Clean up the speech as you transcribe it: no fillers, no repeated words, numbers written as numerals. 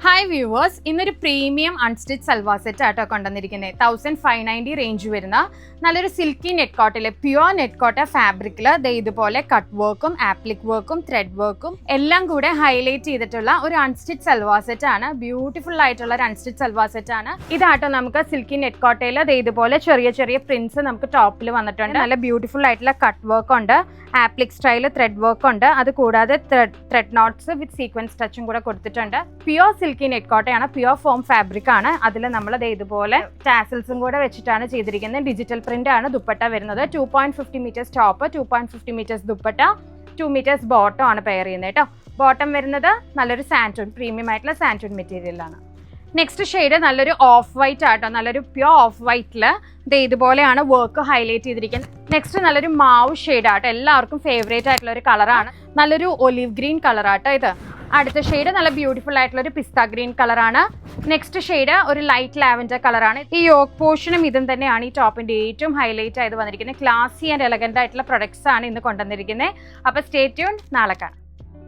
Hi viewers, ഇന്നൊരു premium unstitch salwar set ആട്ടോ കൊണ്ടുവന്നിരിക്കുന്നത്. 1590 റേഞ്ച് വരുന്ന നല്ലൊരു സിൽക്കി നെറ്റ് കോട്ടില് പ്യുവർ നെറ്റ് കോട്ട ഫാബ്രിക്കിൽ ഇതുപോലെ കട്ട് വർക്കും ആപ്ലിക് വർക്കും ത്രെഡ് വർക്കും എല്ലാം കൂടെ ഹൈലൈറ്റ് ചെയ്തിട്ടുള്ള ഒരു അൺസ്റ്റിച്ച് സൽവാർ സെറ്റ് ആണ്. ബ്യൂട്ടിഫുൾ ആയിട്ടുള്ള ഒരു അൺസ്റ്റിച്ച് സൽവാർ സെറ്റ് ആണ് ഇതാട്ടോ. നമുക്ക് സിൽക്കി നെറ്റ് കോട്ടയിൽ ഇതുപോലെ ചെറിയ ചെറിയ പ്രിന്റ്സ് നമുക്ക് ടോപ്പിൽ വന്നിട്ടുണ്ട്. നല്ല ബ്യൂട്ടിഫുൾ ആയിട്ടുള്ള കട്ട് വർക്ക് ഉണ്ട്, ആപ്ലിക് സ്റ്റൈൽ ത്രെഡ് വർക്ക് ഉണ്ട്, അത് കൂടാതെ ത്രെഡ് നോട്ട്സ് വിത്ത് സീക്വൻസ് ടച്ചും കൂടെ കൊടുത്തിട്ടുണ്ട്. പ്യുവർ സിൽക്കി നെറ്റ് കോട്ടയാണ്, പ്യുവർ ഫോം ഫാബ്രിക് ആണ്. അതിൽ നമ്മൾ ഇതുപോലെ ടാസൽസും കൂടെ വെച്ചിട്ടാണ് ചെയ്തിരിക്കുന്നത്. ഡിജിറ്റൽ പ്രിന്റ് ആണ് ദുപ്പട്ട വരുന്നത്. 2.50 metres top, 2.50 metres dupatta, 2 metres bottom ആണ് പെയർ ചെയ്യുന്നത് കേട്ടോ. ബോട്ടം വരുന്നത് നല്ലൊരു സാൻറ്റൂൺ പ്രീമിയം ആയിട്ടുള്ള സാൻറ്റൂൺ മെറ്റീരിയലാണ്. നെക്സ്റ്റ് ഷെയ്ഡ് നല്ലൊരു ഓഫ് വൈറ്റ് ആട്ടോ, നല്ലൊരു പ്യുവർ ഓഫ് വൈറ്റിൽ ഇതുപോലെയാണ് വർക്ക് ഹൈലൈറ്റ് ചെയ്തിരിക്കുന്നത്. നെക്സ്റ്റ് നല്ലൊരു മാവ് ഷെയ്ഡ് ആട്ടോ, എല്ലാവർക്കും ഫേവറേറ്റ് ആയിട്ടുള്ള ഒരു കളറാണ്. നല്ലൊരു ഒലിവ് ഗ്രീൻ കളറാട്ടോ ഇത്. അടുത്ത ഷെയ്ഡ് നല്ല ബ്യൂട്ടിഫുൾ ആയിട്ടുള്ള ഒരു പിസ്ത ഗ്രീൻ കളറാണ്. നെക്സ്റ്റ് ഷെയ്ഡ് ഒരു ലൈറ്റ് ലാവൻഡർ കളറാണ്. ഈ യോക്ക് പോർഷനും ഇതും തന്നെയാണ് ഈ ടോപ്പിന്റെ ഏറ്റവും ഹൈലൈറ്റ് ആയത് വന്നിരിക്കുന്നത്. ക്ലാസി ആൻഡ് എലഗന്റ് ആയിട്ടുള്ള പ്രൊഡക്ട്സ് ആണ് ഇന്ന് കൊണ്ടുവന്നിരിക്കുന്നത്. അപ്പോൾ സ്റ്റേ ട്യൂൺ, നാളെ കാണാം.